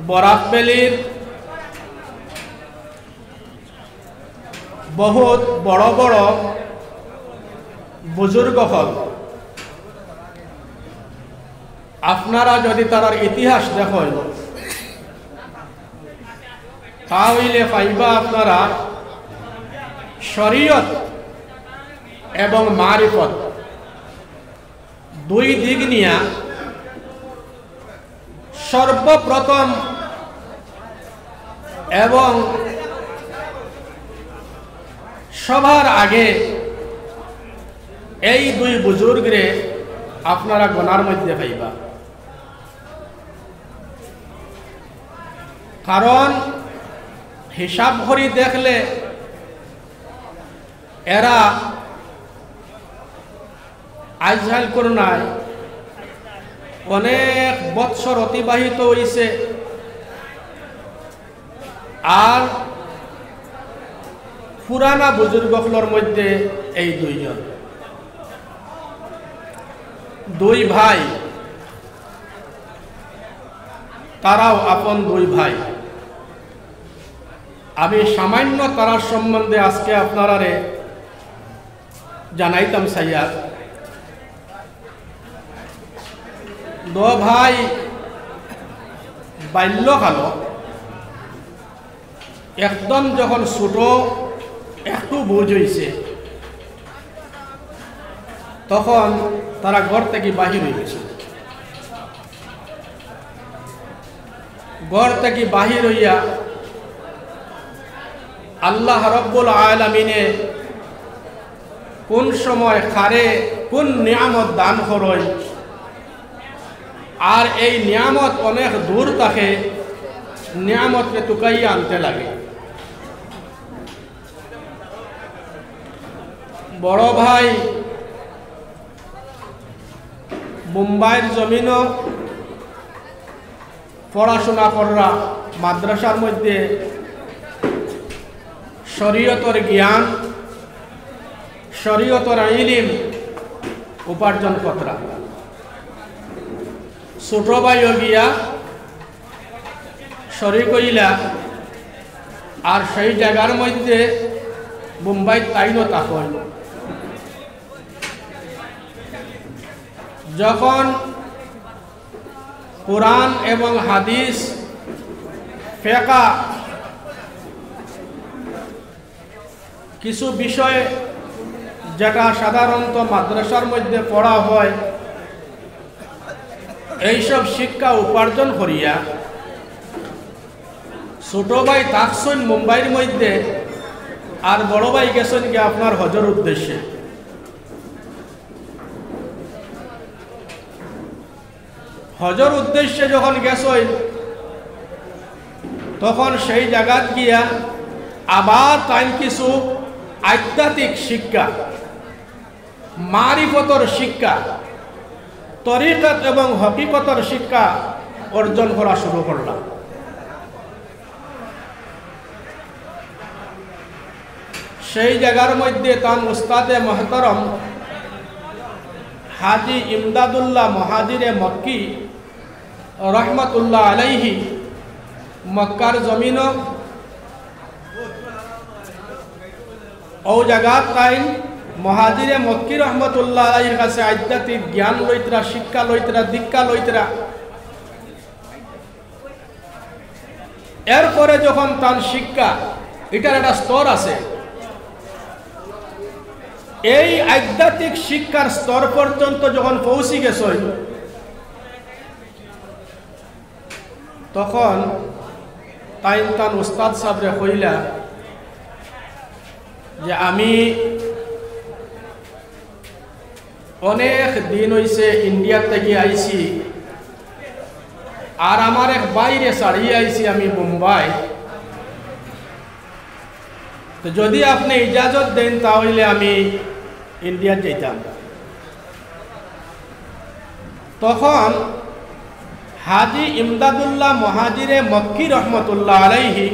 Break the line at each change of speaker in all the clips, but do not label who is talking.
বরাক ভ্যালির বহুত বড় বড় বুজুর্গ হল আপনারা যদি তার ইতিহাস দেখেন তাহলে পাইবা আপনারা শরীয়ত এবং মারিফত দুই দিক নিয়া সর্বপ্রথম এবং সবার আগে এই দুই বুজুর্গরে আপনারা গনার মধ্যে পাইবা। কারণ হিসাব করি দেখলে এরা আজহাল করোনায় অনেক বৎসর অতিবাহিত হয়েছে, আর পুরানা বুজুর্গগুলোর মধ্যে এই দুইজন দুই ভাই, তারাও আপন দুই ভাই। আমি সামান্য তারার সম্বন্ধে আজকে আপনারা জানাইতাম সাইয়াদ। দো ভাই বাল্যকাল একদম যখন ছোট একটু বুঝ হয়েছে তখন তারা ঘর থেকে বাহির হয়ে গেছে। ঘর থেকে বাহির হইয়া আল্লাহ রব্বুল আলামিনে কোন সময় খারে কোন নিয়ামত দান করয়, আর এই নিয়ামত অনেক দূর থাকে, নিয়ামতকে টুকাইয়া আনতে লাগে। বড় ভাই মুম্বাইয়ের জমিন পড়াশোনা কররা, মাদ্রাসার মধ্যে শরীয়তের জ্ঞান, শরীয়তের ইলম উপার্জন করা। ছোট ভাইও গিয়া শরীক হইলা, আর সেই জায়গার মধ্যে মুম্বাই তাইনও তাকন। যখন কোরআন এবং হাদিস ফিকহ কিছু বিষয় যেটা সাধারণত মাদ্রাসার মধ্যে পড়া হয়, এইসব শিক্ষা উপার্জন করিয়া ছোট ভাই থাকছেন মুম্বাইয়ের মধ্যে, আর বড় ভাই গেছেন কি আপনার হজর উদ্দেশ্যে। হজর উদ্দেশ্যে যখন গেছেন তখন সেই জায়গাত গিয়া আবার তাই কিছু আধ্যাত্মিক শিক্ষা, মারিফতর শিক্ষা, তরিকত এবং হকিকতর শিক্ষা অর্জন করা শুরু করলাম। সেই জায়গার মধ্যে তার উস্তাদে মহতরম হাজি ইমদাদুল্লাহ মহাজিরে মক্কি রহমতুল্লাহ আলাইহি মক্কার জমিন ও জায়গা তাই মহাজিরে মক্কি রহমতুল্লাহ আলাইহির কাছে আধ্যাত্মিক জ্ঞান লইতরা, শিক্ষা লইতরা, দীক্ষা লইতরা। এরপরে যখন তার শিক্ষা এটার একটা স্তর আছে, এই আধ্যাত্মিক শিক্ষার স্তর পর্যন্ত যখন পৌঁছে গেছে তখন তাই তার উস্তাদ সাহেবরে কইলা যে আমি অনেক দিন হইছে ইন্ডিয়া থেকে আইছি, আর আমার এক বাইরে ছাড়িয়ে আইছি আমি মুম্বাই, তো যদি আপনি ইজাজত দেন তাহলে আমি ইন্ডিয়া যেতাম। তখন হাজি ইমদাদুল্লাহ মহাজিরে মক্কি রহমতুল্লাহ আলাইহি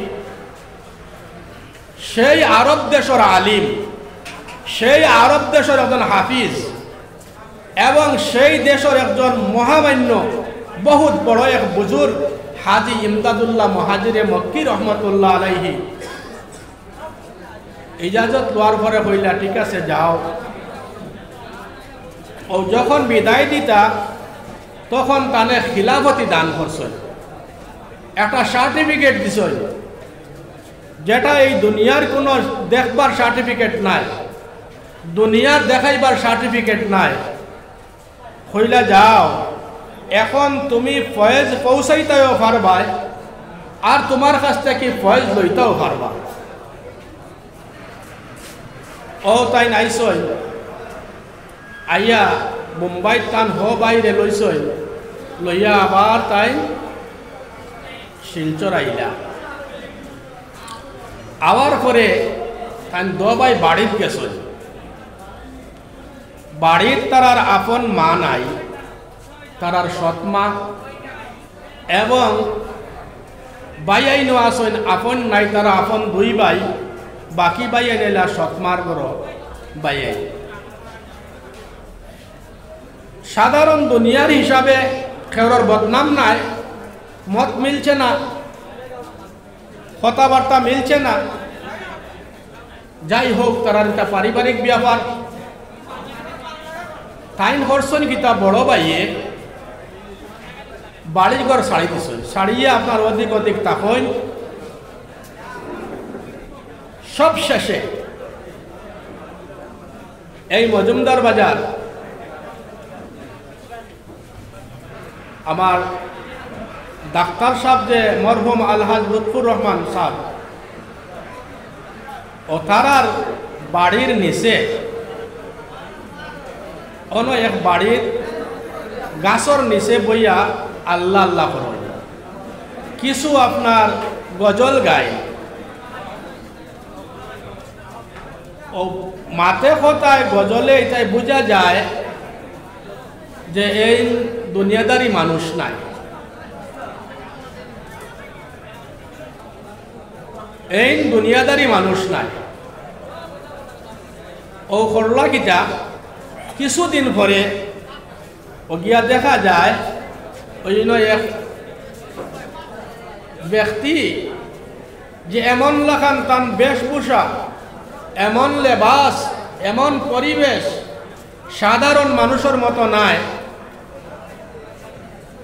সেই আরব দেশের আলিম, সেই আরব দেশের একজন হাফিজ এবং সেই দেশের একজন মহামান্য বহুত বড় এক বুজুর্গ হাজি ইমদাদুল্লাহ মহাজিরে মক্কি রহমতুল্লাহ আলাইহি ইজাজত লওয়ার পরে কইলা ঠিক আছে যাও। ও যখন বিদায় দিতা তখন তানে খিলাফতি দান করছেন, একটা সার্টিফিকেট দিছেন যেটা এই দুনিয়ার কোনো দেখবার সার্টিফিকেট নাই, দুনিয়ার দেখাইবার সার্টিফিকেট নাই। কইলা যাও এখন তুমি ফয়েজ পৌঁছাইতেও পারবা আর তোমার কাছ থেকে ফয়েজ লইতেও পারবা। ও তাই নাইছই আইয়া মুম্বাই তান বাইরে লইছই, লইয়া আবার তাই শিলচর আইলা। আওয়ার পরে তাই দবাই বাড়িত গেছই। বাড়ির তারার আপন মা নাই, তারার সৎমা এবং বাইয়াইনো আসেন আপন নাই, তারা আপন দুই ভাই, বাকি বাইয়াই নেলা সৎমার গড় বাইয়াই। সাধারণ দুনিয়ার হিসাবে খেউরের বদনাম নাই, মত মিলছে না, কথাবার্তা মিলছে না, যাই হোক তারার এটা পারিবারিক ব্যাপার। তাইন হরসন কিতা বড় ভাইয়ে বাড়ির ঘর শাড়ি দিছেন, শাড়িয়ে আপনার অধিক অধিক তাকইন। সব শেষে এই মজুমদার বাজার আমার ডাক্তার সাহেব যে মরহুম আলহাজ লুৎফুর রহমান সাহেব, ও তারার বাড়ির নিচে অন্য এক বাড়ির গাছর নিচে বইয়া আল্লাহ আল্লাহ করেন, কিছু আপনার গজল গায়। ও মাতে কথায় গজলে এটাই বোঝা যায় যে এই দুনিয়াদারি মানুষ নাই, এই দুনিয়াদারি মানুষ নাই। ও করলা কিটা কিছুদিন পরে ও গিয়া দেখা যায় ওই এক ব্যক্তি যে এমন লাখান তান বেশভূষা, এমন লেবাস, এমন পরিবেশ সাধারণ মানুষের মতো নাই,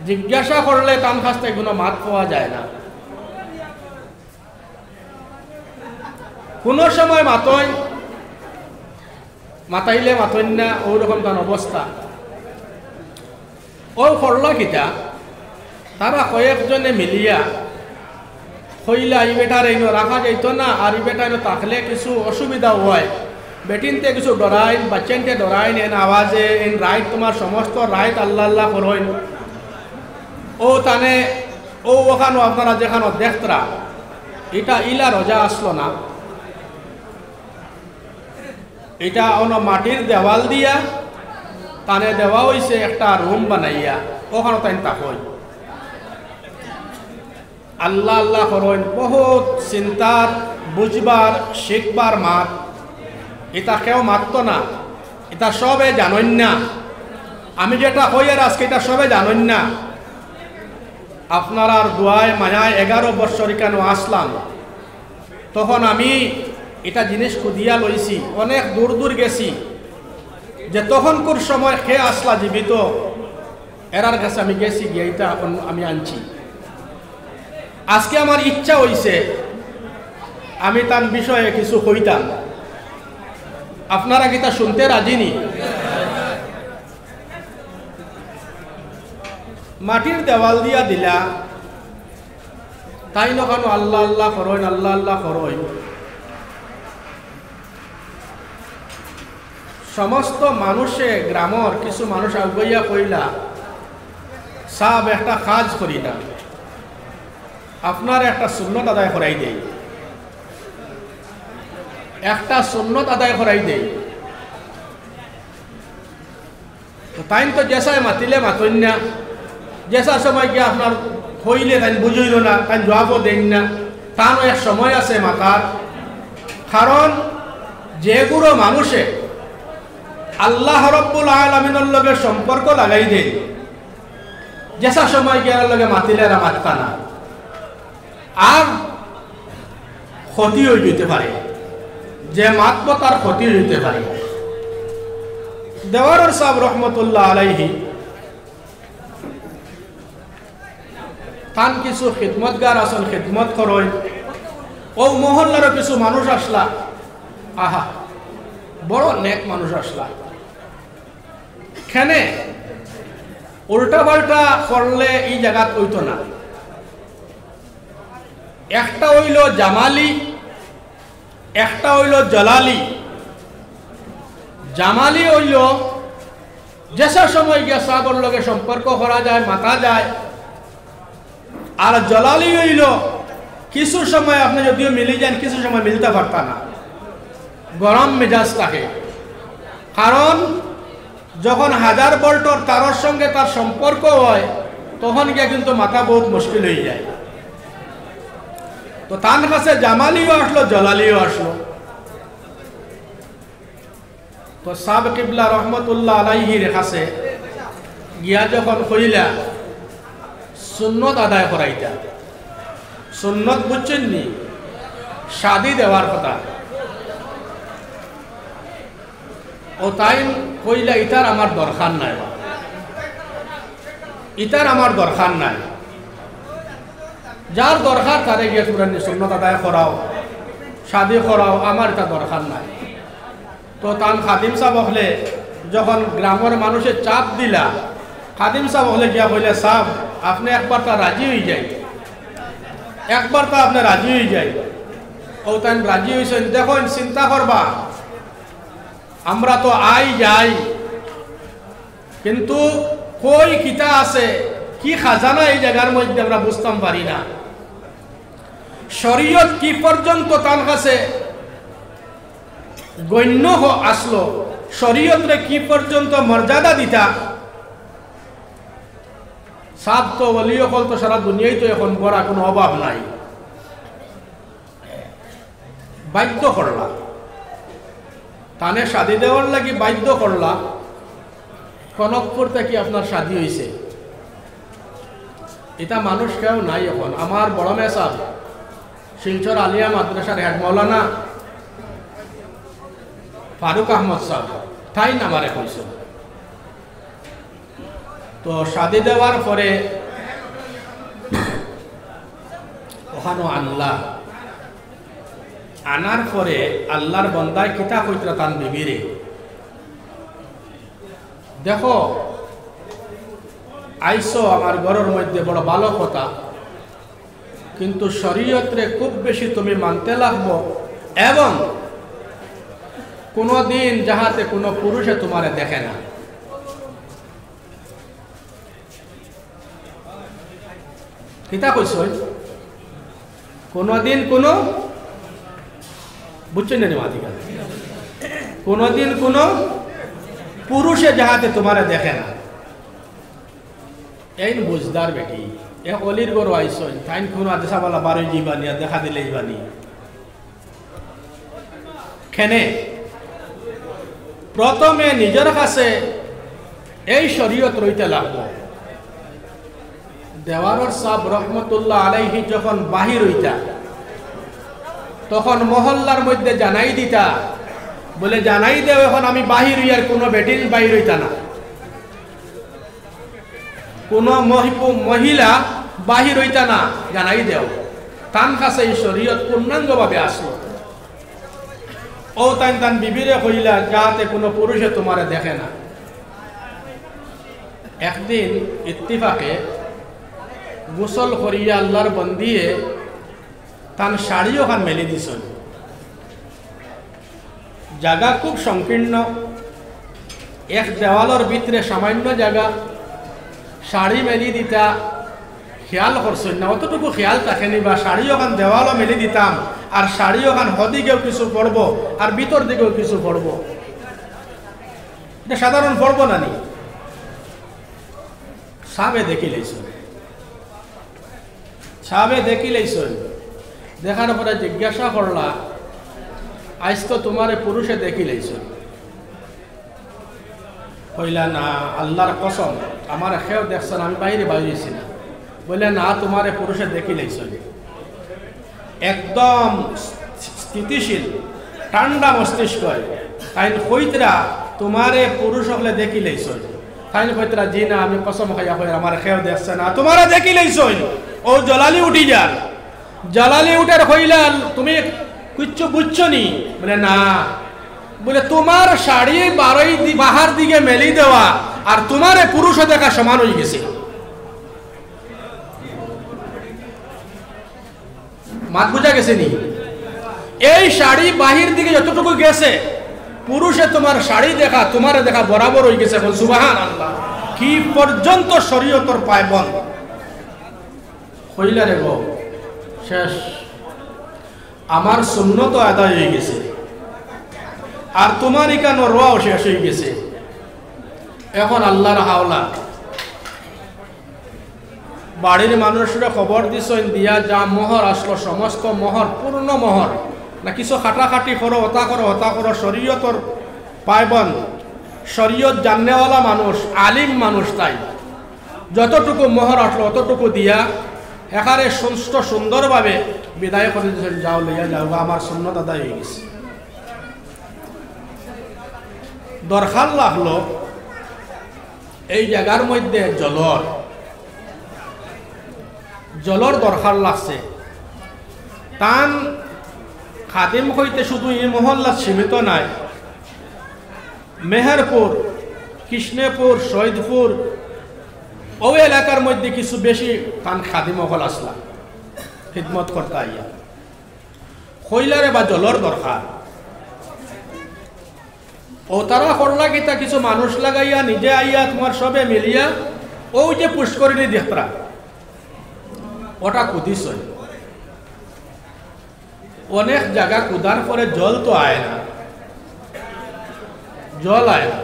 জিজ্ঞাসা করলে তার কাছ থেকে কোনো মাত পাওয়া যায় না। কোনো সময় মাতই, মাতাইলে মাতইন না, ওরকম তার অবস্থা। ও করলা কিটা তারা কয়েকজনে মিলিয়া হইলা এই বেটার এই রাখা যাইত না, আর এই বেটা থাকলে কিছু অসুবিধা হয়, বেটিনতে কিছু ডরাইন, বাচ্চানতে ডরাইন, এন আওয়াজে এন রাইট তোমার সমস্ত রাইট আল্লাহ আল্লাহ করইন। ও তানে ও ওখানো আপনারা যেখানো দেখতরা এটা ইলা রোজা আসলো না, এটা অন্য মাটির দেওয়াল দিয়া তানে দেওয়া হয়েছে একটা রুম বানাইয়া, ওখানে তাই তাকই আল্লাহ আল্লাহ করেন। বহুত চিন্তার বুঝবার শিখবার মাত, এটা কেউ মাত্র না, এটা সবে জানেন না। আমি যেটা হই আর আজকে এটা সবে জানেন না। আপনার আর দোয়ায় মায়ায় 11 বছর কেন আসলাম, তখন আমি এটা জিনিস খুদিয়া লইছি, অনেক দূর দূর গেছি, যে তখনকার সময় খেয়ে আসলা জীবিত এরার কাছে আমি গেছি, গিয়ে এটা এখন আমি আনছি। আজকে আমার ইচ্ছা হইছে আমি তার বিষয়ে কিছু কইতাম, আপনারা কি তা শুনতে রাজিনি? মাটির দেওয়াল দিয়া দিলা, তাই নখানো আল্লাহ আল্লাহ করইন, আল্লাহ আল্লাহ করইন। সমস্ত মানুষে গ্রামর কিছু মানুষ আগুইয়া কইলা সাব একটা কাজ করি না, আপনার একটা সুন্নত আদায় করাই দেই, একটা সুন্নত আদায় করাই দেই। তাই তো জেসায় মাতিলে মাতইন না, জেসা সময় গিয়ে আপনার হইলে তাই বুঝইল না, তাই জবাবও দেন না, তারও এক সময় আছে মাতার। কারণ যেগুলো মানুষে আল্লাহ রব্বুল আলামিনের লগে সম্পর্ক লাগাই দেয়, যেসা সময় গিয়ার লগে মাতিলে এরা মাততা না, আর ক্ষতি হয়ে যেতে পারে, যে মাতব তার ক্ষতি হইতে পারে। দেওয়ার সাহেব রহমতুল্লাহ আলাইহি তান কিছু খিদমতগার আসল খিদমত করয়, ও মহল্লারও কিছু মানুষ আসলা, আহা বড় নেক মানুষ আসলা, খেনে উল্টা পাল্টা করলে এই জায়গাত হইতো না। একটা হইল জামালি, একটা হইল জালালি। জামালি হইল যেসা সময় গিয়া সাগর লগে সম্পর্ক করা যায়, মাতা যায়। আর জালালি হইল কিছু সময় আপনি যদিও মিলে যান, কিছু সময় মিলতে পারতা না, গরম মেজাজ থাকে। কারণ যখন 1000 ভোল্টর তারের সঙ্গে তার সম্পর্ক হয়, তখন গিয়া কিন্তু মাথা বহুত মুশকিল হয়ে যায়। তো তার কাছে জামালিও আসলো, জালালিও আসলো। তো সাব কিবলা রহমতুল্লাহ আলাইহির কাছে গিয়া যখন কইলা সুন্নত আদায় করাইতা, সুন্নত বুঝছেন নি, শাদি দেওয়ার কথা, ও তাই কইলা ইতার আমার দরকার নাই, ইতার আমার দরকার নাই, যার দরকার তারে গিয়ে তোমরা সুন্নত আদায় করাও, শাদি করাও, আমার এটা দরকার নাই। তো তান খাদিম সাহেব হলে যখন গ্রামের মানুষের চাপ দিলা, খাদিম সাহেব হলে গিয়া বললে সাহেব আপনি একবার তা রাজি হয়ে যাই, একবার তা আপনি রাজি হয়ে যাই। ও তান রাজি হয়েছেন, দেখুন চিন্তা করবা, আমরা তো আই যাই, কিন্তু কই কিতা আছে, কি খাজানা এই জায়গার মধ্যে আমরা বুঝতাম পারি না। শরীয়ত কি পর্যন্ত তার কাছে গণ্য আসলো, শরীয়তরে কি পর্যন্ত মর্যাদা দিতা, সাব তো বলিও কল তো সারা দুনিয়ায় তো এখন বড় কোনো অভাব নাই। বাধ্য করলা, তানে শাদি দেওয়ার লাগি বাধ্য করলা। কনকপুর থেকে আপনার শাদি হয়েছে, এটা মানুষ কেউ নাই এখন। আমার বড় মেয়ে সাহেব শিলচর আলিয়া মাদ্রাসার হেড মৌলানা ফারুক আহমদ সাহেব তাই নামারে কইছে। তো শাদি দেওয়ার পরে ওখানো আনলা, আনার পরে আল্লাহর বন্দায় কিতা কইতরা তান বিবিরে, দেখো আইসো আমার ঘরের মধ্যে বড় ভালো কথা, কিন্তু শরীয়তরে খুব বেশি তুমি মানতে লাগবো, এবং কোনদিন যাহাতে কোনো পুরুষে তোমারে দেখে না। কিতা কইস, কোনদিন কোনো বুঝছেন না মাতিকা, কোনদিন কোনো পুরুষে যাহাতে তোমারে দেখে না। এই বুঝদার বেটি এ অলির গরু আইস, তাই কোনো আদেশা বলা বারো যাইবানি, আর দেখা দিলে যাইবানি। খেনে প্রথমে নিজের কাছে এই শরীয়ত রইতে লাগবো। দেওয়ার সাহেব রহমতুল্লাহ আলাইহি যখন বাহির হইতা, তখন মহল্লার মধ্যে জানাই দিতা, বলে জানাই দেও এখন আমি বাহির হইয়ার কোনো বেটিল বাহির হইতা না, কোনো মহিলা বাহির হইতা না, জানাই দেও। তান কাছে এই শরীয়ত পূর্ণাঙ্গভাবে আসলো। ও তাই তান বিবিরে কইলা যাতে কোনো পুরুষে তোমারে দেখে না। একদিন ইত্তিফাকে গোসল করিয়া আল্লাহর বন্দিয়ে তান শাড়ি ওখান মেলে দিছ। জায়গা খুব সংকীর্ণ, এক দেওয়ালের ভিতরে সামান্য জায়গা, শাড়ি মেলি দিতা খেয়াল করছেন না, অতটুকু খেয়াল থাকেনি, বা শাড়ি ওখান দেওয়ালও মেলে দিতাম, আর শাড়ি ওখান হদিকেও কিছু পড়বো আর ভিতর দিকেও কিছু পড়বো, এটা সাধারণ পড়বো না নি। সাবে দেখি লাইছ, সাবে দেখি লাইছ, দেখার পরে জিজ্ঞাসা করলা আজ তো তোমার পুরুষে দেখি লাইছ, কইলা না আল্লাহর কসম আমার খেয়েও দেখছেন আমি বাইরে বাইরেছি না। বললে না তোমারে পুরুষে দেখি লাইছ, একদম স্থিতিশীল ঠান্ডা মস্তিষ্ক। তাই কইতরা তোমারে পুরুষ হলে দেখি লাইছ, তাই কইতরা জি না আমি কসম খাইয়া কই আমার খেয়েও দেখছে না তোমারে দেখি লাইছ। ও জলালি উঠি যান, জলালি উঠার কইলা তুমি কিচ্ছু বুঝছো নি? বলে না। বলে তোমার শাড়ি বাহার দিকে মেলি দেওয়া আর তোমারে পুরুষ দেখা সমান হয়ে গেছে। মাত বুঝা গেছে নি? এই শাড়ি বাহির দিকে যতটুকু গেছে পুরুষে তোমার শাড়ি দেখা তোমারে দেখা বরাবর হয়ে গেছে। সুবহানাল্লাহ, কি পর্যন্ত শরীয়তর পায়বন্দ হইলা রে গো, শেষ। আমার সুন্নত আদায় হয়ে গেছে আর তোমার ইকানো রোয়াও শেষ হয়ে গেছে। এখন আল্লাহর হাওলা বাড়ির মানুষরা খবর দিছেন দিয়া যা মোহর আসলো সমস্ত মোহর পূর্ণ মোহর না, কিছু খাটাখাটি করো হতা করো হতা করো। শরীয়তর পায়বন শরীয়ত জাননেওয়ালা মানুষ আলিম মানুষ, তাই যতটুকু মোহর আসলো অতটুকু দিয়া এখানে সুস্থ সুন্দরভাবে বিদায় করে দিয়েছেন, যাও লইয়া যাও আমার সুন্নত আদায় হয়ে গেছে। দরকার লাগলো এই জায়গার মধ্যে জলর দরকার লাগছে। তান খাদিম হইতে শুধু এই মহল্লা সীমিত নাই, মেহেরপুর, কৃষ্ণপুর, শহীদপুর ও এলাকার মধ্যে কিছু বেশি তান খাদিম হল আসলা খিদমত করতে আইয়া হইলারে বা জলর দরকার। ও তারা করলা কিতা কিছু মানুষ লাগাইয়া নিজে আইয়া তোমার সবে মিলিয়া ওই যে পুষ্করিণী দেখরা ওটা কুদিস। অনেক জায়গা কুদার পরে জল তো আয় না, জল আয় না।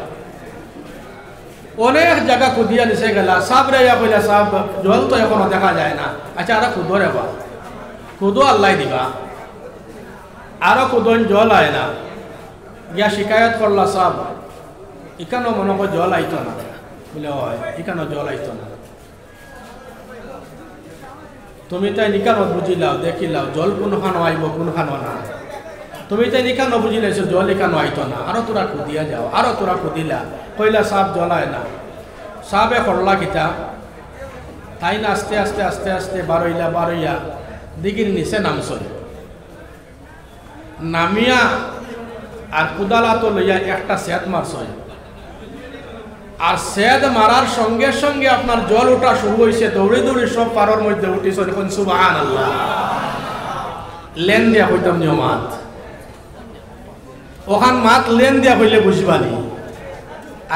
অনেক জায়গা কুদিয়া নিচে গেলা সাব রে কইলা সাব জল তো এখনো দেখা যায় না। আচ্ছা আরো কুদো রে বা কুদো আল্লাহ দিবা, আরো কুদন জল আয় না। গিয়া শিকায়ত করলা সাব ইকানো মনে কর জল আইতো না। বলে হয় ইকানো জল আইতো না। তুমি তাই নিকানো বুঝিলাও দেখিলাও জল কোনখানো আইব কোনখানো না। তুমি তাই নিকানো বুঝি লাইছো জল ইকানো আইতো না। আরো তোরা কুদিয়া যাও, আরো তোরা কুদিলা, কইলা সাপ জলায় না। সাপে করলা কিতা তাই না আস্তে আস্তে আস্তে আস্তে বারইয়া দিঘির নিচে নামছই। নামিয়া আর কুদালা তো লইয়া একটা সেদ মারছই। আর সেদ মারার সঙ্গে সঙ্গে আপনার জল ওঠা শুরু হয়েছে, দৌড়ে দৌড়ে সব পারর মধ্যে উঠিস। এখন সুবহানাল্লাহ, লেন দিয়া হইতাম নিও মাত ওখান মাত লেন দিয়া হইলে বুঝবানি।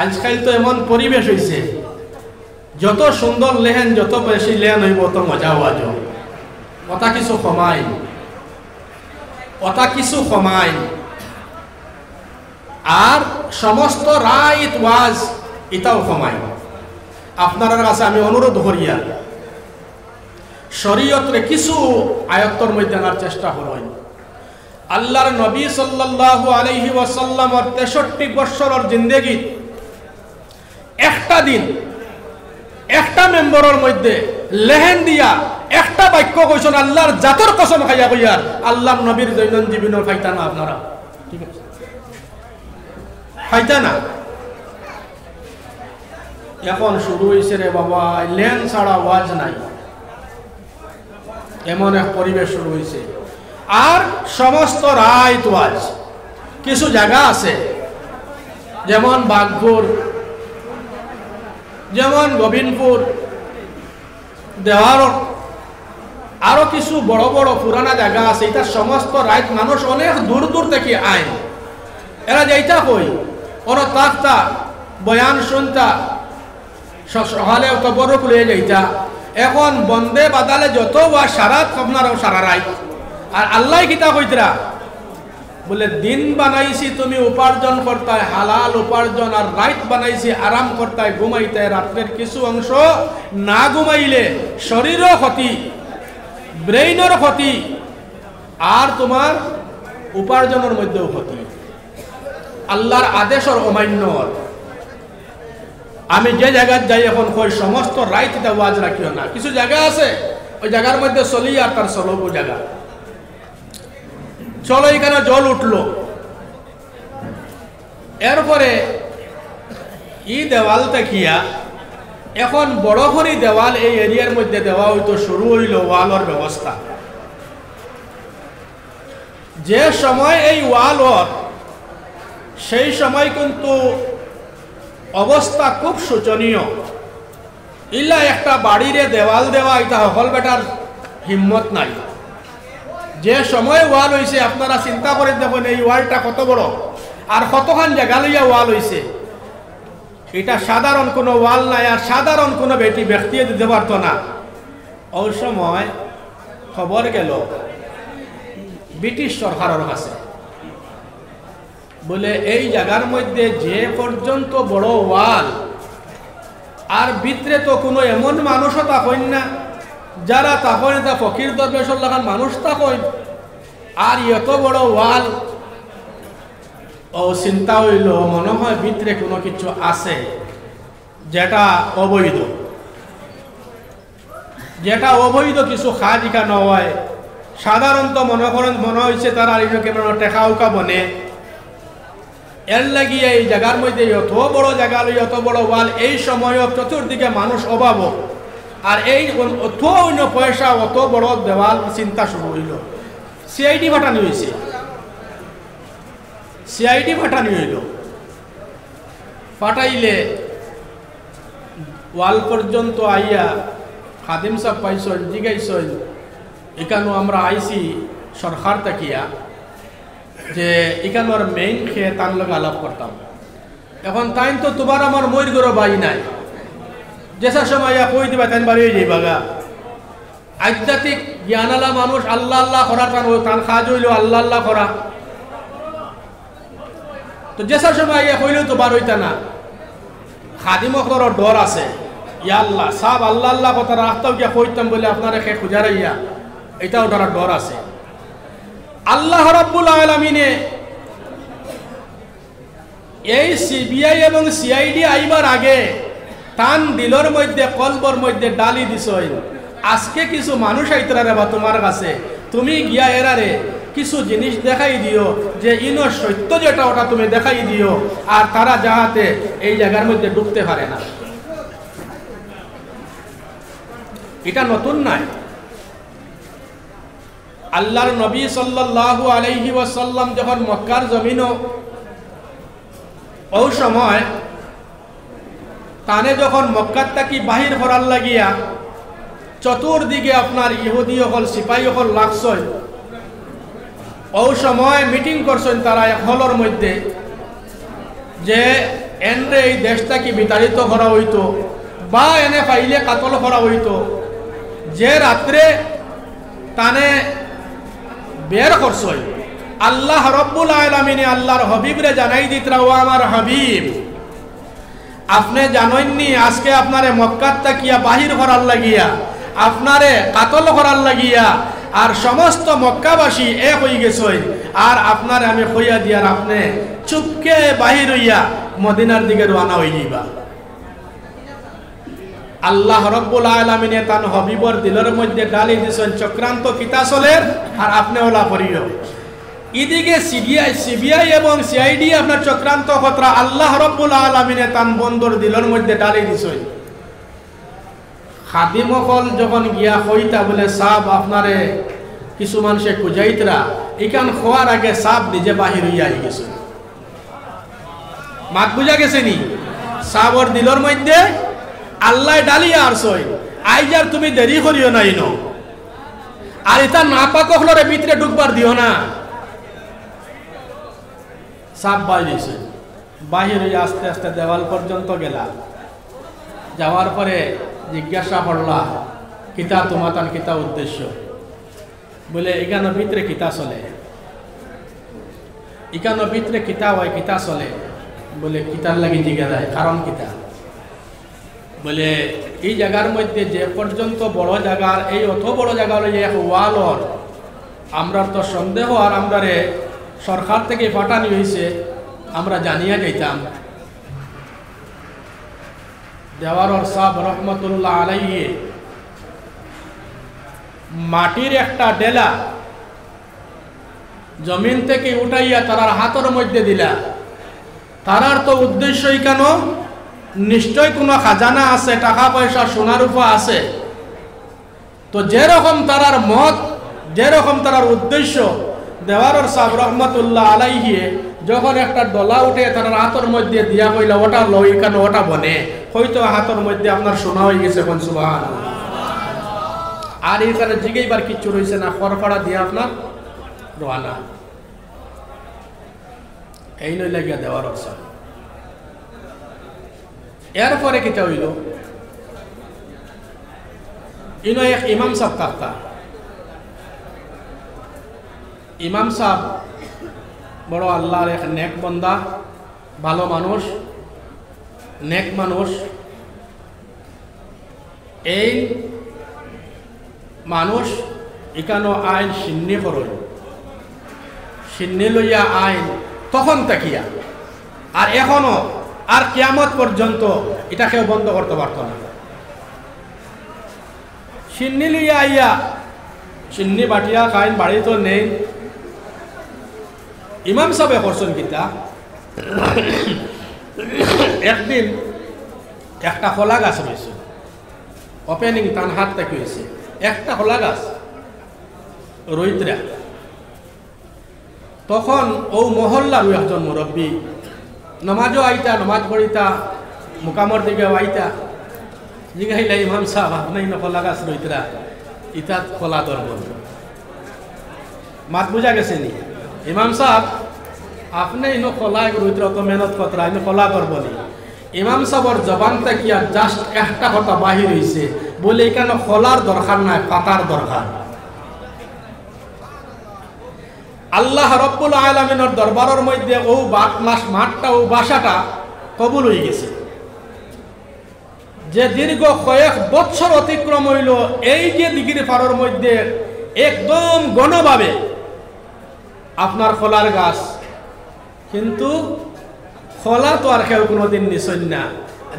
আজকাল তো এমন পরিবেশ হয়েছে যত সুন্দর লেহেন যত বেশি লেন হইব তত মজা হওয়া যাও। ওটা কিছু কমাই, ওটা কিছু কমাই। আর সমস্ত রাইত ওয়াজ এটাও কমাই। আপনার কাছে আমি অনুরোধ করিয়া শরীয়তরে কিছু আয়ত্তর মধ্যে আনার চেষ্টা করবেন। আল্লাহর নবী সাল্লাল্লাহু আলাইহি ওয়াসাল্লামের 63 বছরের জিন্দেগি একটা দিন একটা মেম্বরের মধ্যে লেহেন দিয়া একটা বাক্য কইছেন আল্লাহর জাতর কসম খাইয়া কইয়ার আল্লাহর নবীর দৈনন্দিন জীবনের ফাইতা না আপনারা, ঠিক আছে ফাইতা না। এখন শুরু হয়েছে রে বাবা লেন ছাড়া ওয়াজ নাই, এমন এক পরিবেশ শুরু হয়েছে। আর সমস্ত রাইত ওয়াজ। কিছু জায়গা আছে যেমন বাগপুর, যেমন গোবিন্দপুর, দেওয়ার, আরো কিছু বড় বড় পুরানা জায়গা আছে। এটা সমস্ত রাইত মানুষ অনেক দূর দূর থেকে আয়। এরা যাইতা কই ওরা তাকতা বয়ান শুনতা সকালে কবর খুলে যাইতা। এখন বন্দে বাদালে যত বা সারাত আপনারাও সারা রাইত। আর আল্লাহ কিতা কইতরা বলে দিন বানাইছি তুমি উপার্জন করতায় হালাল উপার্জন, আর রাইত বানাইছি আরাম করতায় ঘুমাইতায়। রাত্রের কিছু অংশ না ঘুমাইলে শরীরও ক্ষতি, ব্রেইনের ক্ষতি, আর তোমার উপার্জনের মধ্যেও ক্ষতি। আল্লাহর আদেশের অমান্য। আমি যে জায়গায় যাই এখন কই সমস্ত রাইত এটা ওয়াজ রাখিও না, কিছু জায়গা আছে ওই জায়গার মধ্যে চলি আর তার চলবো জায়গা চলো, এখানে জল উঠলো, এরপরে ই দেওয়াল দেখিয়া এখন বড় করে দেওয়াল এই এরিয়ার মধ্যে দেওয়া হইতো, শুরু হইল ওয়ালর ব্যবস্থা। যে সময় এই ওয়ালর, সেই সময় কিন্তু অবস্থা খুব শোচনীয়। ইল্লা একটা বাড়িরে দেওয়াল দেওয়া এটা হল বেটার হিম্মত নাই। যে সময় ওয়াল হয়েছে আপনারা চিন্তা করে দেখুন এই ওয়ালটা কত বড় আর কতখান জায়গা লইয়া ওয়াল হয়েছে। এটা সাধারণ কোনো ওয়াল নাই, আর সাধারণ কোনো ব্যক্তি দিতে পারতো না। ওই সময় খবর গেল ব্রিটিশ সরকারের কাছে, বলে এই জায়গার মধ্যে যে পর্যন্ত বড় ওয়াল, আর ভিতরে তো কোনো এমন মানুষও থাকেন না যারা তখন এটা ফকির দরবেশর লাগান মানুষ থাকেন, আর এত বড় ওয়াল। ও চিন্তা হইল মনে হয় ভিতরে কোনো কিছু আছে যেটা অবৈধ, যেটা অবৈধ কিছু খাজ এখানে হয়। সাধারণত মনে হয়েছে তারা কেমন টেকা উকা বনে, এর লাগিয়ে এই জায়গার মধ্যে অত বড় জায়গা লই অত বড় ওয়াল, এই সময় চতুর্দিকে মানুষ অভাব, আর এই অত অন্য পয়সা অত বড় দেওয়াল, চিন্তা শুরু হইল। সিআইডি ফাটানি হয়েছে, সিআইডি ফাটানি হইল। ফাটাইলে ওয়াল পর্যন্ত আইয়া খাদিম সাহেব পাইছেন, জিগাইছেন এখানেও আমরা আইসি সরকার তাকিয়া যে এখানোর মেইন খেয়ে তার লগে আলাপ করতাম। এখন তাই তো তোমার আমার ময়ূর গরো বাই নাই, যেসা সময় কই দিবা তাই বাড়ি যাইবাগা। আধ্যাত্মিক জ্ঞানালা মানুষ আল্লাহ আল্লাহ করার তান খাজ হইল আল্লাহ আল্লাহ করা, তো যেসা সময় কইলেও তো বার হইতা না। খাদিমকর ডর আছে, ইয়া আল্লাহ সব আল্লাহ আল্লাহ কথা রাখতাম গিয়া কইতাম বলে আপনারা খে খুঁজারাইয়া, এটাও তারা ডর আছে। আল্লাহ রাব্বুল আলামিনে এই সিবিআই এবং সিআইডি আইবার আগে তান দিলর মধ্যে কলবর মধ্যে ডালি দিছই, আজকে কিছু মানুষ আইতরা রে বা তোমার কাছে, তুমি গিয়া এরারে কিছু জিনিস দেখাই দিও যে ইনো সত্য যেটা ওটা তুমি দেখাই দিও, আর তারা যাহাতে এই জায়গার মধ্যে ঢুকতে পারে না। এটা নতুন নাই। আল্লাহর নবী সাল্লাল্লাহু আলাইহি ওয়াসাল্লাম যখন মক্কার জমিনও ওই সময় তানে যখন মক্কার থাকি বাহির করার লাগিয়া চতুর্দিকে আপনার ইহুদি হল সিপাহী হল লাগছয়, ওই সময় মিটিং করছেন তারা এক হলের মধ্যে যে এনরে এই দেশটাকে বিতাড়িত করা হইতো বা এনে পাইলে কাতল করা হইতো। যে রাত্রে তানে বের করছই আল্লাহ রব্বুল আলামিনে আল্লাহর হাবিবরে জানাই দিতরা, ও আমার হাবিব আপনি জানেননি আজকে আপনারে মক্কার তাকিয়া বাহির করার লাগিয়া, আপনারে কাতল করার লাগিয়া আর সমস্ত মক্কাবাসী এক হয়ে গেছে, আর আপনারে আমি কইয়া দিয়ার আপনি চুপকে বাহির হইয়া মদিনার দিকে রওনা হয়ে যাইবা। আল্লাহ রব্বুল আলামিনে তান হাবিবর দিলের মধ্যে ডালি দিছেন চক্রান্ত কিতা চলের, আর আপনি ওলা করিও। এদিকে সিবিআই এবং সিআইডি আপনার চক্রান্ত কথা আল্লাহ রব্বুল আলামিনে তান বন্দর দিলের মধ্যে ডালি দিছেন। খাদিমকল যখন গিয়া কইতা বলে সাব আপনারে কিছু মানুষে খুঁজাইতরা, এখান খোয়ার আগে সাব নিজে বাহির হইয়া আই গেছে। মাত বুঝা গেছে নি? সাবর দিলর মধ্যে আল্লাহ ডালিয়া আরছই, আইজার তুমি দেরি করিও নাই ন, আর এটা না পাক হলরে ভিতরে ঢুকবার দিও না। সাপ বাইরেছে, বাহির হইয়া আস্তে আস্তে দেওয়াল পর্যন্ত গেলা। যাওয়ার পরে জিজ্ঞাসা করলা কিতা তোমার তার কিতা উদ্দেশ্য, বলে এখানোর ভিতরে কিতা চলে, এখানোর ভিতরে কিতা হয় কিতা চলে, বলে কিতার লাগি জিজ্ঞা যায় কারণ কিতা, বলে এই জায়গার মধ্যে যে পর্যন্ত বড় জায়গার এই অত বড় জায়গা হলো এক ওয়ালর, আমরা তো সন্দেহ আর আমরা সরকার থেকে পাঠানি হয়েছে আমরা জানিয়া যাইতাম। দেওয়ারর সাহেব রহমতুল্লাহ আলাইহি মাটির একটা ডেলা জমিন থেকে উঠাইয়া তারার হাতের মধ্যে দিলা। তারার তো উদ্দেশ্যই কেন, নিশ্চয় কোনো খাজানা আছে, টাকা পয়সা সোনা রূপা আছে। তো যেরকম তারার মত, যেরকম তারার উদ্দেশ্য, দেওয়ারর সাহেব রহমতুল্লাহ আলাইহি যখন একটা ডলা উঠে তার হাতের মধ্যে দিয়া কইলা ওটা লই কেন, ওটা বনে, হয়তো হাতের মধ্যে আপনার সোনা হয়ে গেছে কোন সুবহানাল্লাহ। আর এখানে জিগেইবার কিচ্ছু রয়েছে না, খড়ফড়া দিয়ে আপনার রওনা। এই নই লাগিয়া দেওয়ার অবস্থা। এরপরে কিটা হইল, ইনো এক ইমাম সাহেব থাকতা। ইমাম সাহেব বড় আল্লাহর এক নেক বন্দা, ভালো মানুষ, নেক মানুষ। এই মানুষ এখানো আইন সিন্নি করল, সিন্নি লইয়া আইন তখন তাকিয়া আর এখনো আর কিয়ামত পর্যন্ত এটা কেউ বন্ধ করতে পারত না। সিন্নি লইয়া আইয়া সিন্নি বাটিয়া খাইন, বাড়ি তো নেই। ইমাম সাহেব করছেন কিতা, একদিন একটা খোলা গাছ রয়েছে, ওপেনিং তান হাত থেকে হয়েছে, একটা খোলা গাছ রইত্রা। তখন ও মহল্লার একজন মুরব্বী নমাজও আইতা, নমাজ পড়িতা, মুকামর দিকেও আইতা। জিগাইলা ইমাম সাহেব আপনি খোলা গাছ রইত্রা, ইটা খোলা ধরব। মাত বুঝা গেছে নি? ইমাম সাহেব আপনি ইনো খোলা রইত্রা, অত মেহনত কতরা, ইনো খোলা ধরব নি? ইমাম সাহেবর জবান থেকে জাস্ট একটা কথা বাহির হয়েছে, বলে এখানে খোলার দরকার নাই, পাতার দরকার। আল্লাহ রব্বুল আলামিনের দরবারের মধ্যে ও মাঠটা, ও বাসাটা কবুল হয়ে গেছে। যে দীর্ঘ কয়েক বছর অতিক্রম হইল, এই যে দিগির পাড়ের মধ্যে একদম গণভাবে আপনার খোলার গাছ, কিন্তু খোলা তো আর কেউ কোনোদিন নিছই না।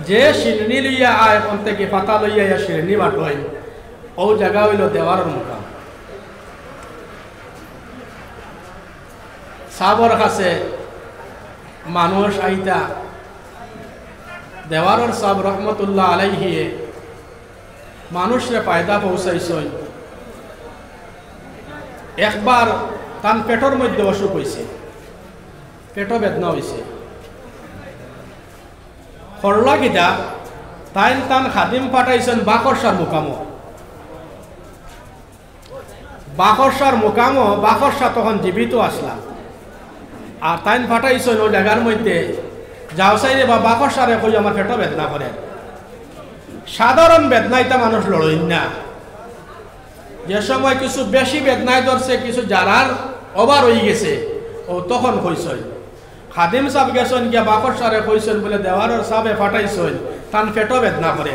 যে শিরনি লইয়া আয় এখন থেকে পাতা লইয়া শিরনি বাটোয়, ও জায়গা হইল দেওয়ার মুকাম। সাবর কাছে মানুষ আইতা, দেওয়ারর সাহেব রহমতুল্লাহ আলাইহি মানুষরে পায়দা পৌঁছাইছই। একবার তান পেটর মধ্যে অসুখ হয়েছে, পেট বেদনা হয়েছে। করলা গিতা তাইন তান খাদিম পাঠাইছেন বাকরসার মুকামো। বাকরসার মুকামো, বাকরসা তখন জীবিত আসলা। আর তাইন পাঠাইছেন ওই জায়গার মধ্যে যাও চাইলে বা বাকরসারে কই আমার পেট বেদনা করে। সাধারণ বেদনাইটা মানুষ লড়ইন না, যে সময় কিছু বেশি বেদনায় ধরছে, কিছু জারার ওভার হয়ে গেছে, ও তখন কইছেন। খাদিম সাহেব গেছেন গিয়া বাকরসারে কইছেন বলে দেওয়ারর সাহেবে পাঠাইছেন তান পেট বেদনা করে।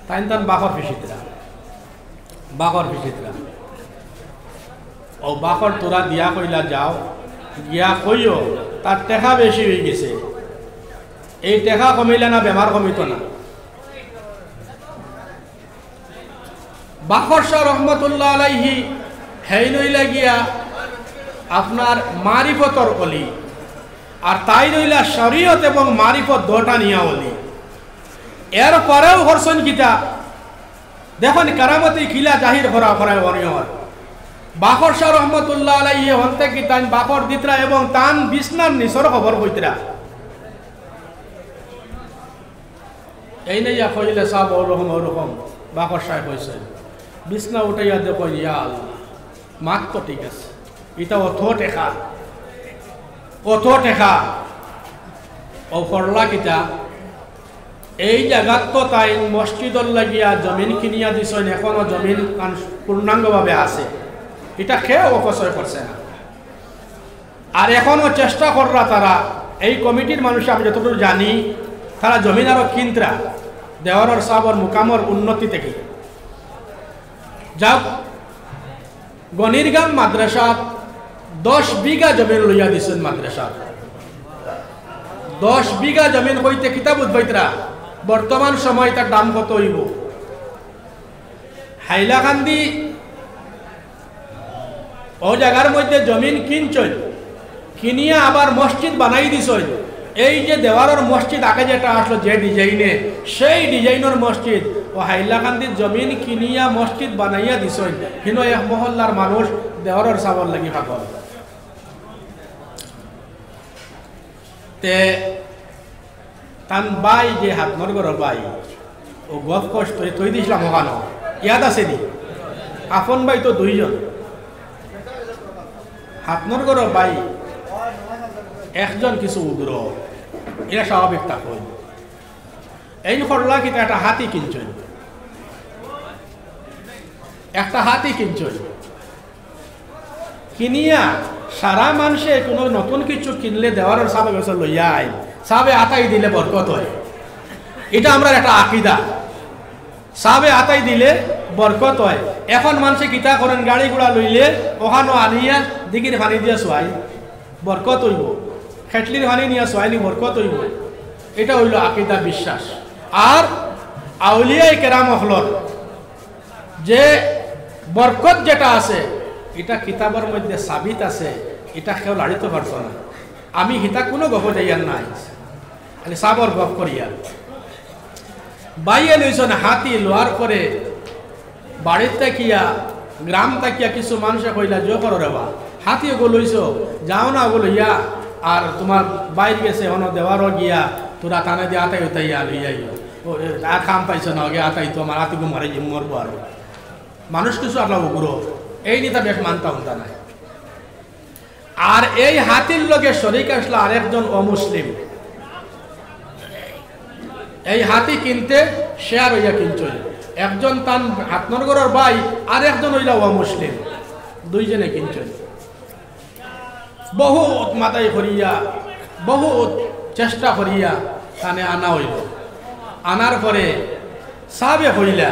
তাইন তান বাকর ফিসিতরা, বাকর ফিসিতরা ও বাকর তোরা দিয়া কইলা যাও, গিয়া কইও তার টেকা বেশি হয়ে গেছে, এই টেকা কমিলে না বেমার কমিত না। বাকরসা রহমতুল্লাহ আলাইহি হেই নইলা গিয়া আপনার মারিফতর অলি, আর তাই নইলা শরীয়ত এবং মারিফত দুটা নিয়া অলি। এরপরেও হরসন গীতা দেখুন কারামতি খিলা জাহির করা করায় অনিয়র। বাকরসা রহমতুল্লাহ আলাইহি হন্তে কি তান বাকর দিতরা এবং তান বিছনার নিচর খবর কইতরা। এই নাই কইলে সব ওরকম ওরকম বাকর সাহেব কইছে, বিছনা উঠাইয়া দেখো ইয়া আল্লাহ, মাত তো ঠিক আছে, এটা অথ টেকা, অথ টেকা। ও করলা কিতা এই জায়গাত তো তাই মসজিদর লাগিয়া জমিন কিনিয়া দিছেন, এখনো জমিন পূর্ণাঙ্গভাবে আছে, এটা খেয়েও অপচয় করছে না। আর এখনো চেষ্টা কররা তারা, এই কমিটির মানুষ আমি যতটুকু জানি, তারা জমিন আরো কিনতরা দেওয়ারর সাবর মুকামর উন্নতি থেকে। যাক গনিরগাম মাদ্রাসা 10 বিঘা জমিন লইয়া দিছেন, মাদ্রাসা 10 বিঘা জমিন হইতে কিতাব উদ্ভাইতরা বর্তমান সময় তার দাম কত হইব? হাইলাকান্দি ও জায়গার মধ্যে জমিন কিনছই, কিনিয়া আবার মসজিদ বানাই দিছই। এই যে দেওয়ারের মসজিদ আগে যেটা আসলো যে ডিজাইনে, সেই ডিজাইনের মসজিদ ও হাইলাকান্দির জমিন কিনিয়া মসজিদ বানাইয়া দিছই। কিন্তু এক মহল্লার মানুষ দেওয়ারের চাবর লাগি পাগল। তে তান বাই যে হাতনগর বাই ও গফ কষ্ট তৈ দিছিলাম ওখানো ইয়াদ আছে নি? আপন ভাই তো 2 জন, হাতনগর বাই একজন কিছু উগ্র, এটা স্বাভাবিক থাকুন। এই করলা কিন্তু একটা হাতি কিনছেন, একটা হাতি কিনছেন, কিনিয়া সারা মানুষে কোনো নতুন কিছু কিনলে দেওয়ার সাবে বছর লইয়া আইন সাবে আতাই দিলে বরকত হয়। এটা আমরা একটা আকিদা, সাবে আতাই দিলে বরকত হয়। এখন মানুষে কিতা করেন, গাড়ি ঘোড়া লইলে ওখানো আনিয়া দিঘির পানি দিয়া শোয়াই বরকত হইব, খেটলির পানি নিয়ে শোয়াইনি বরকত হইব। এটা হইল আকিদা, বিশ্বাস। আর আউলিয়ায়ে কেরাম হলর যে বরকত যেটা আছে এটা কিতাবের মধ্যে সাবিত আছে, এটা কেউ লাড়িতে পারত না। আমি হিতা কোনো গপ যাইয়ার নাই, খালি সাবর গপ করিয়া বাইয়ে লইছেন হাতি লোয়ার করে বাড়ির তাকিয়া গ্রাম তাকিয়া কিছু মানুষে কইলা জো করো রে বা হাতি ওগুলো লইছ যাও না ওগুলো ইয়া আর তোমার বাইরে গেছে অন দেওয়ারও গিয়া তোরা টানে দিয়ে আতাই উতাইয়া লইয়া ও আর কাম পাইছো না আগে আতাই তো আমার হাতিকে মারে যে মরবো। আর মানুষ কিছু আপনার উগ্র এই নিতা বেশ মানতা হতা নাই। আর এই হাতির লোকের শরীক আসলো আরেকজন অমুসলিম, এই হাতি কিনতে শেয়ার হইয়া কিনছই। একজন তান হাতনগরের ভাই আর একজন হইলা অমুসলিম, 2 জনে কিনছই। বহুত মাথায় করিয়া বহুত চেষ্টা করিয়া তানে আনা হইল। আনার পরে সাবে হইলা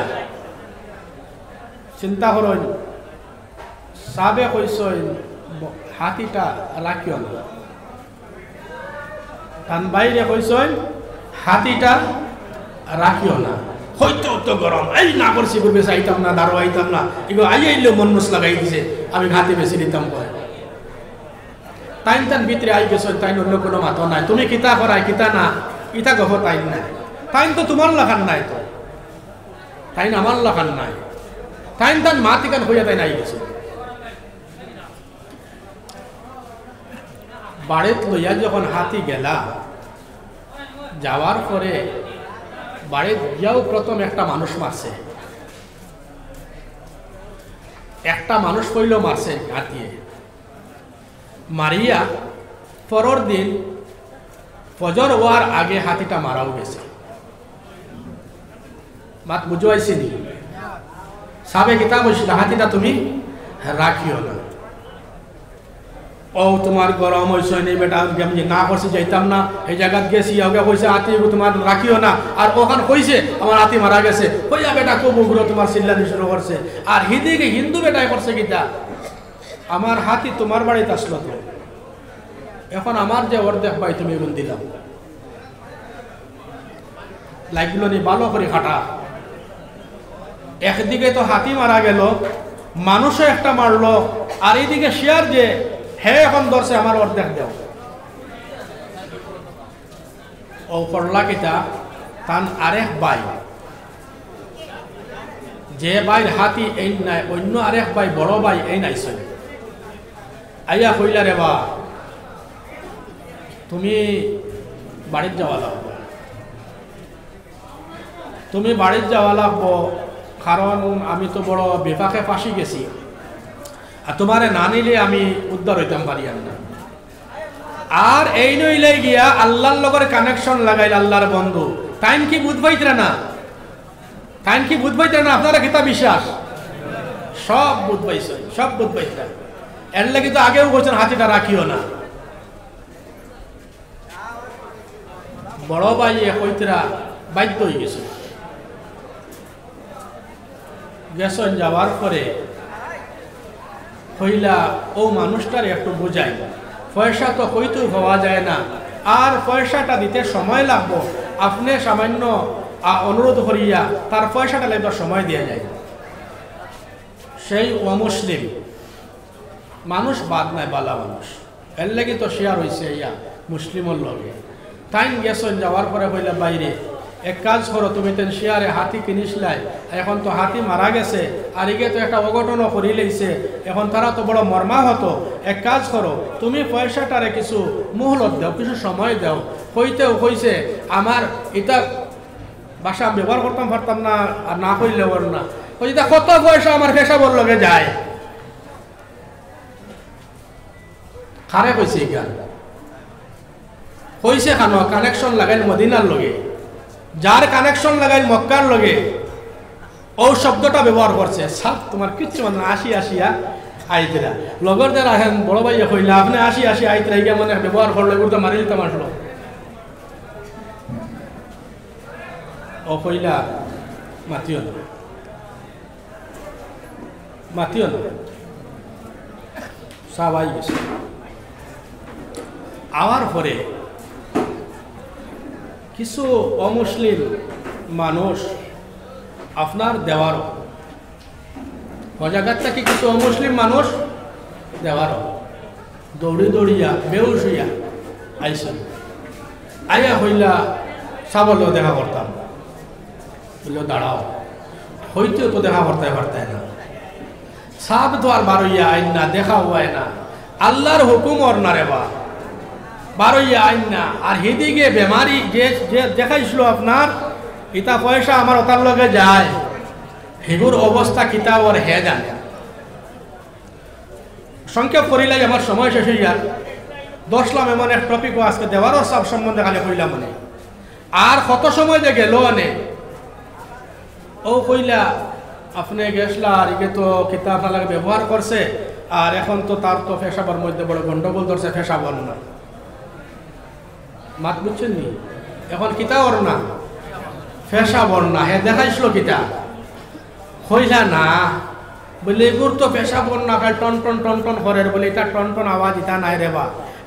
চিন্তা করেন, সাবে কইসই হাতিটা রাখিও না। তান বাইরে কইসই হাতিটা রাখিও না, হয়তো তো গরম এই না করছি করবে চাইতাম না, দাঁড়ো আইতাম না, এগুলো আইলে মন মস লাগাই দিছে আমি হাতি বেশি দিতাম কয়। তাইন তান ভিতরে আই গেছ, তাই অন্য কোনো মাথা নাই, তুমি কিতা করাই কিতা না ইতা গপ তাইন নাই। তাইন তো তোমার লাখান নাই, তো তাইন আমার লাখান নাই, তাইন তান মাতিকান হইয়া তাই নাই গেছে। বাড়িত লইয়া যখন হাতি গেলা, যাওয়ার পরে বাড়িত গিয়াও প্রথম একটা মানুষ মারছে, একটা মানুষ কইল মারছে হাতিয়ে মারিয়া। পরের দিন ফজর হওয়ার আগে হাতিটা মারাও গেছে। মাত বুঝাইছি নি? সাবে কিতা বলছিল হাতিটা তুমি রাখিও না। ও তোমার গরম হয়েছে নেই বেটা, আমি না করছি যাইতাম না, এই জায়গাত গেছি আগে কইছে হাতি তোমার রাখিও না, আর ওখান কইছে আমার হাতি মারা গেছে, কইয়া বেটা খুব উগ্র তোমার চিল্লানি শুরু করছে। আর হিদিকে হিন্দু বেটাই করছে কিতা, আমার হাতি তোমার বাড়িতে আসলো তো, এখন আমার যে অর্ধেক পাই তুমি এখন দিলাম, লাগলো নি ভালো করে খাটা। একদিকে তো হাতি মারা গেল, মানুষও একটা মারলো, আর এইদিকে শেয়ার যে হে এখন ধরছে আমার অর্ধেক দেও। ও করলা কিতা, তান আরেক ভাই, যে ভাইয়ের হাতি এই নাই, অন্য আরেক ভাই বড় ভাই এই নাইছে, আইয়া কইলা রে বা তুমি বাড়ির যাওয়া লাগবো, তুমি বাড়ির যাওয়া লাগবো, কারণ আমি তো বড় বিপাকে ফাঁসি গেছি, আর তোমারে না নিলে আমি উদ্ধার হইতাম পারি না। আর এই নইলে গিয়া আল্লাহর লগের কানেকশন লাগাইল, আল্লাহর বন্ধু। টাইম কি বুধ পাইতরা না, টাইম কি বুধ পাইতরা না? আপনারা কিতা বিশ্বাস? সব বুধ পাইছে, সব বুধ পাইতরা। এর লাগে তো আগেও বলছেন হাতিটা রাখিও না। বড় ভাই কইতরা বাধ্য হয়ে গেছে, গেছেন। যাওয়ার পরে হইলা ও মানুষটার একটু বোঝাই, পয়সা তো হইতেও পাওয়া যায় না, আর পয়সাটা দিতে সময় লাগবো, আপনি সামান্য অনুরোধ করিয়া তার পয়সাটা লাগবে সময় দিয়ে যায়। সেই অমুসলিম মানুষ বাদ নাই, বালা মানুষ, এর লাগি তো শেয়ার হয়েছে ইয়া মুসলিমের লগে। টাইম গেছেন যাওয়ার পরে বললে বাইরে এক কাজ করো, তুমি তেন শেয়ারে হাতি কিনিসলাই, এখন তো হাতি মারা গেছে, আর ইগে তো একটা অঘটনও করি লইছে, এখন তারা তো বড় মর্মা হতো। এক কাজ করো, তুমি পয়সাটারে কিছু মুহলত দাও, কিছু সময় দাও। কইতেও কইছে আমার এটা বাসা ব্যবহার করতাম পারতাম না, আর না কইলেও না, ওই এটা কত পয়সা আমার পেশাবর লগে যায়। কারে কইছে গান কইছে খানো কানেকশন লাগাইল মদিনার লগে, যার কানেকশন লাগাইল মক্কার লগে, ও শব্দটা ব্যবহার করছে। সাপ তোমার কিচ্ছু মানে আসি আসিয়া আইতরা লগর যারা আহেন বড় ভাইয়া কইলা আপনি আসি আসি আইতরা গিয়া মানে ব্যবহার করলো, এগুলো তো মারি দিতাম আসলো। ও কইলা মাতিও না, মাতিও না, সবাই গেছে। আওয়ার পরে কিছু অমুসলিম মানুষ আপনার দেওয়ারও হজাগার থেকে কিছু অমুসলিম মানুষ দেওয়ারও দৌড়ি দৌড়িয়া বেউস হইয়া আইসেন। আইয়া হইলা সাবল দেখা করতাম, বললো দাঁড়াও, হইতেও তো দেখা করতে পারতে না, সাব তো আর বারইয়া আইন না, দেখা হয় না, আল্লাহর হুকুম ওর না রে বা বারইয়া আইন না। আর হেদিকে বেমারি যে দেখাইছিল আপনার ইতা পয়সা আমার ওতার লগে যায়, হেগুর অবস্থা কিতা ওর হে জানে। সংক্ষেপ করিলাই আমার সময় শেষ হইয়া দশলাম এমন এক টপিকও আজকে দেওয়ারও সব সম্বন্ধে খালি কইলাম মনে, আর কত সময় যে গেল আনে ও কইলা আপনি গেছলা, আর ইগে তো কিতা আপনার লাগে ব্যবহার করছে, আর এখন তো তার তো পেশাবার মধ্যে বড় গন্ডগোল ধরছে, পেশাবর না মাত বুঝছেন নি, এখন কিতা ওর না পেশাবর না, হে দেখাইছিল কিতা হইলা না, বলে এগুর তো পেশাবর না, টন টন টন টন করে, বলে এটা টন টন আওয়াজ ইটা নাই রে বা,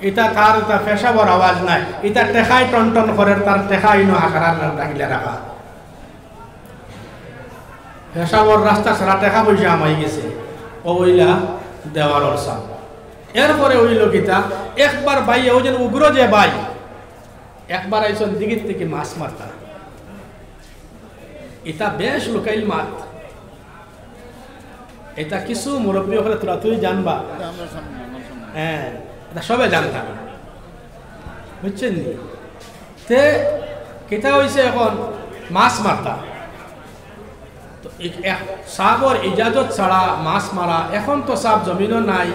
এটা তার এটা পেশাবর আওয়াজ নাই, এটা টেকাই টন টন করে, তার টেকাই নো আকার রাখিলে রাখা পেশাবর রাস্তা সারা টেকা পয়সা আমাই গেছে। ও ওইলা দেওয়ার অর্সাম। এরপরে ওইল কিতা একবার বাই ও যেন উগ্র যে বাই একবার আইসন দিঘির থেকে মাছ মারতা, এটা বেশ লোকাইল মাত, এটা কিছু মুরব্বী হলে তোরা তুই জানবা, হ্যাঁ এটা সবে জানতাম, বুঝছেন নি। তে কেটা হয়েছে এখন মাছ মারতা, তো সাবর ইজাজত ছাড়া মাছ মারা, এখন তো সাব জমিনও নাই,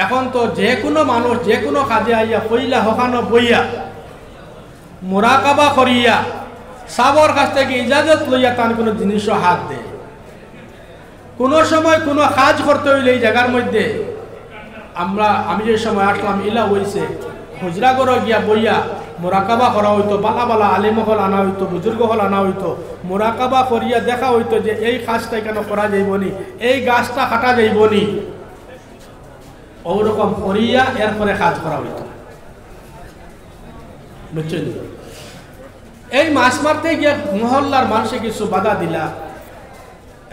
এখন তো যে কোনো মানুষ যে কোনো কাজে আইয়া পইলা হকানো বইয়া মোরাকাবা করিয়া সাবর কাছ থেকে ইজাজত লইয়া তার কোনো জিনিসও হাত দেয়। কোনো সময় কোনো কাজ করতে হইলে এই জায়গার মধ্যে আমি যে সময় আসলাম ইলা হইছে হুজরা ঘর গিয়া বইয়া মোরাকাবা করা হইতো, বালা বালা আলিমহল আনা হইতো, বুজুর্গ হল আনা হইতো, মোরাকাবা করিয়া দেখা হইতো যে এই কাজটা কেন করা যাইবনি, এই গাছটা কাটা যাইবনি, ওরকম করিয়া এরপরে কাজ করা হইতো, বুঝছেন। এই মাছ মারতে গিয়ে মহল্লার মানুষে কিছু বাধা দিলা,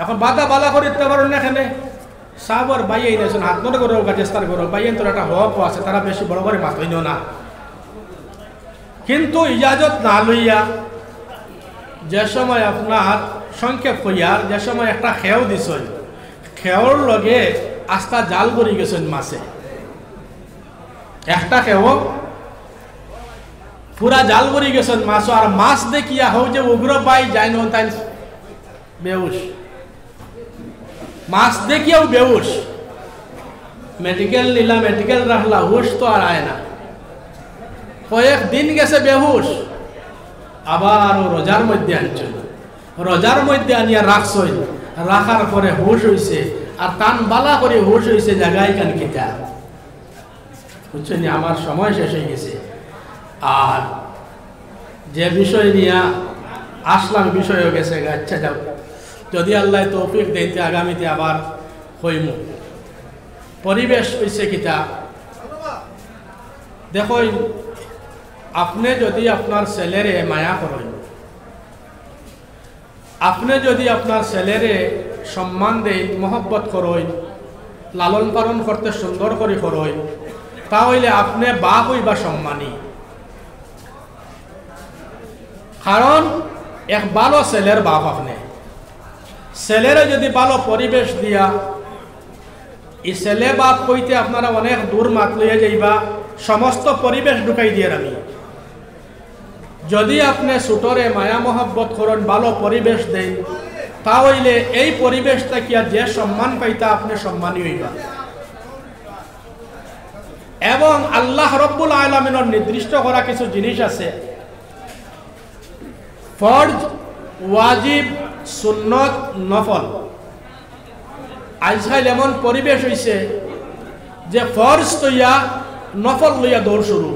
এখন বাধা বালা করে দিতে পারো না, এখানে সাবর বাইয়াই নেছেন হাত মনে করো গাছেস্তার করো বাইয়েন তোর একটা হক আছে, তারা বেশি বড় করে মাছ হইল না, কিন্তু ইজাজত না লইয়া যে সময় আপনার সংক্ষেপ হইয়ার যে সময় একটা খেও দিছ, খেওর লগে আস্থা জাল করি গেছেন মাছে, একটা খেও পুরা জাল করি গেছেন মাছ, আর মাছ দেখিয়া হও যে উগ্র পাই যাই ন তাই বেউস, মাছ দেখিয়াও বেউস, মেডিকেল নিলা মেডিকেল রাখলা, হুশ তো আর আয় না, কয়েক দিন গেছে বেহুশ, আবার ও রোজার মধ্যে আনছিল, রোজার মধ্যে আনিয়া রাখছই, রাখার পরে হুশ হইছে, আর টান বালা করে হুশ হইছে জায়গায় কান কিতা, বুঝছেন। আমার সময় শেষ হয়ে গেছে, আর যে বিষয় নিয়ে আসলাম বিষয় হয়ে গেছে, আচ্ছা যাও, যদি আল্লাহ তৌফিক দেইতে আগামীতে আবার হইমু। পরিবেশ হইছে কিতা দেখো, আপনি যদি আপনার ছেলেরে মায়া করেন, আপনি যদি আপনার ছেলেরে সম্মান দেন, মহব্বত করেন, লালন পালন করতে সুন্দর করে করেন, তাহলে আপনি বাপ হইবা সম্মানী। কারণ এক ভালো ছেলের বাপ আপনি। ছেলেরে যদি ভালো পরিবেশ দিয়া এই ছেলে বাপ কইতে আপনারা অনেক দূর মাত লইয়া যাইবা, সমস্ত পরিবেশ ঢুকাই দিয়ে আমি। যদি আপনি ছোটরে মায়া মহব্বত করেন, ভালো পরিবেশ দেন, তাহলে এই পরিবেশটা কি যে সম্মান পাইতা আপনি সম্মানী হইবা। এবং আল্লাহ রব্বুল আলামিনের নির্দিষ্ট করা কিছু জিনিস আছে, ফরজ, ওয়াজিব, সুন্নত, নফল। আজকাল এমন পরিবেশ হইছে যে ফরজ লইয়া নফল লইয়া দৌড় শুরু।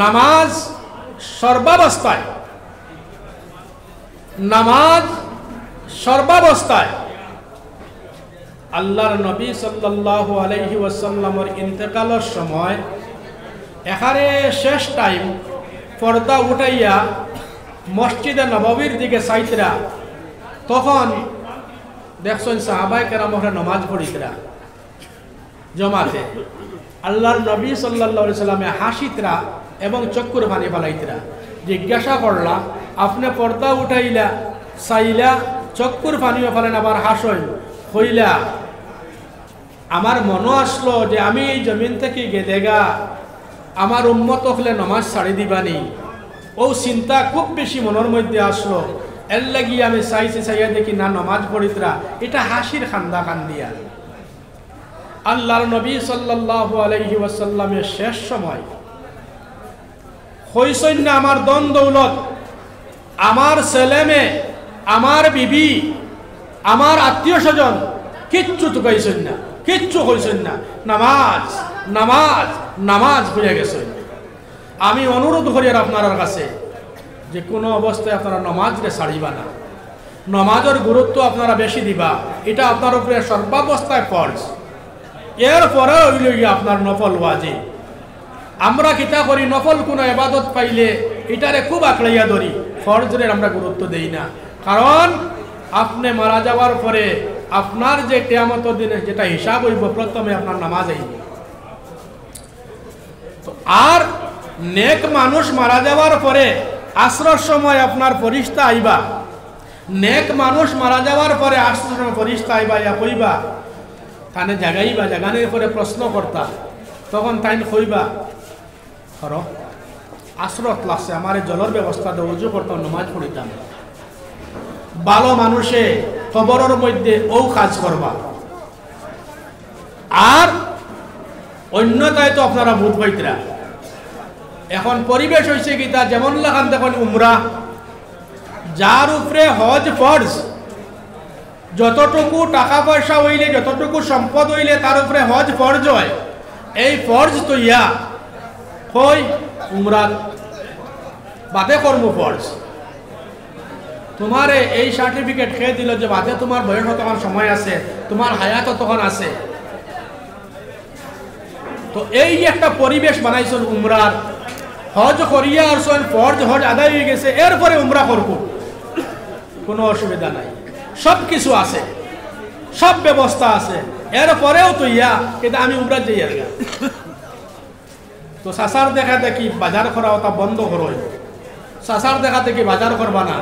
নামাজ সর্বাবস্থায়, নামাজ সর্বাবস্থায় আল্লাহর নবী সাল্লাল্লাহু আলাইহি ওয়াসাল্লামের ইন্তেকালের সময় এখানে শেষ টাইম পর্দা উঠাইয়া মসজিদে নববীর দিকে চাইতরা, তখন দেখছেন সাহাবায়ে কেরামরা নামাজ পড়িতরা জমাতে। আল্লাহর নবী সাল্লাল্লাহু আলাইহি সাল্লামে হাসিতরা এবং চক্ষুর পানি ফেলাইতরা। জিজ্ঞাসা করলা, আপনি পর্দা উঠাইলা, চাইলা, চক্ষুর পানিও ফেলেন, আবার হাসেন, হইলা আমার মনে আসলো যে আমি এই জমিন থেকে গেদেগা, আমার উম্মত হলে নামাজ ছাড়ি দিবানি। ও চিন্তা খুব বেশি মনের মধ্যে আসলো, এর লাগি আমি চাইয়া দেখি না নামাজ পড়িতরা। এটা হাসির খান্দা কান্দিয়া। আল্লাহর নবী সাল্লাল্লাহু আলাইহি ওয়াসাল্লামের শেষ সময় হইছেন না আমার দন দৌলত, আমার ছেলে মেয়ে, আমার বিবি, আমার আত্মীয় স্বজন কিচ্ছু তো কইছেন না, কিচ্ছু কইছেন না, নামাজ নামাজ নামাজ হয়ে গেছেন। আমি অনুরোধ করি আপনার কাছে যে কোনো অবস্থায় আপনারা নামাজকে ছাড়িবা না, নামাজের গুরুত্ব আপনারা বেশি দিবা। এটা আপনার উপরে সর্বাবস্থায় ফরজ, এরপরে হইল গিয়ে আপনার নফল ওয়াজিব। আমরা কিতা করি, নফল কোনো ইবাদত পাইলে এটারে খুব আঁকড়াইয়া ধরি, ফরজের আমরা গুরুত্ব দেই না। কারণ আপনি মারা যাওয়ার পরে আপনার যে কিয়ামতের দিনে যেটা হিসাব হইব, প্রথমে আপনার নামাজ আইব। আর নেক মানুষ মারা যাওয়ার পরে আসরের সময় আপনার ফেরেশতা আইবা, নেক মানুষ মারা যাওয়ার পরে আসরের সময় ফেরেশতা আইবা, ইয়া কইবা তানে জাগাইবা, জাগানোর পরে প্রশ্ন করতা, তখন তাই কইবা করো আসরত লাগছে, আমার জলের ব্যবস্থা দেব, উজু করতাম, নামাজ পড়িতাম। ভালো মানুষে খবরের মধ্যে ও কাজ করবা। আর অন্যতায় তো আপনারা বুধ পাইতরা। এখন পরিবেশ হয়েছে কি তা যেমন লাগান দেখুন উমরা, যার উপরে হজ ফরজ, যতটুকু টাকা পয়সা হইলে, যতটুকু সম্পদ হইলে তার উপরে হজ ফরজ হয়। এই ফরজ তো ইয়া কই উমরা বাদে কর্ম ফরজ। তোমারে এই সার্টিফিকেট খেয়ে দিল যে বাদে তোমার বয়স তখন সময় আছে, তোমার হায়াত তখন আছে। তো এই একটা পরিবেশ বানাইছেন উমরার, হজ করিয়া আর ফরজ হজ আদায় হয়ে গেছে, এরপরে উমরা করব, কোনো অসুবিধা নাই, সব কিছু আছে, সব ব্যবস্থা আছে, এরপরেও তো ইয়া কিন্তু আমি উমরা যাই আর তো সাসার দেখা দেখি বাজার করা ওটা বন্ধ করো, সাসার দেখা দেখি বাজার করবা না।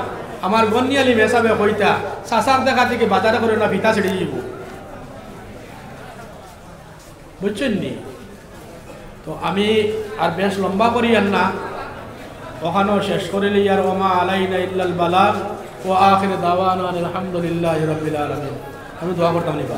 আমার গনিয়ালি মেসাবে কইতা সাসার দেখা থেকে বাজার করে না, ভিতা ছেড়ে যাব, বুঝছেন নি? তো আমি আর বেশ লম্বা করি আর না, ওখানেও শেষ করিলি। আর ওমা আলাইনা ইল্লাল বালাগ ওয়া আখির দাওয়ানা আলহামদুলিল্লাহি রাব্বিল আলামিন। আমি দোয়া করতাম নিবা।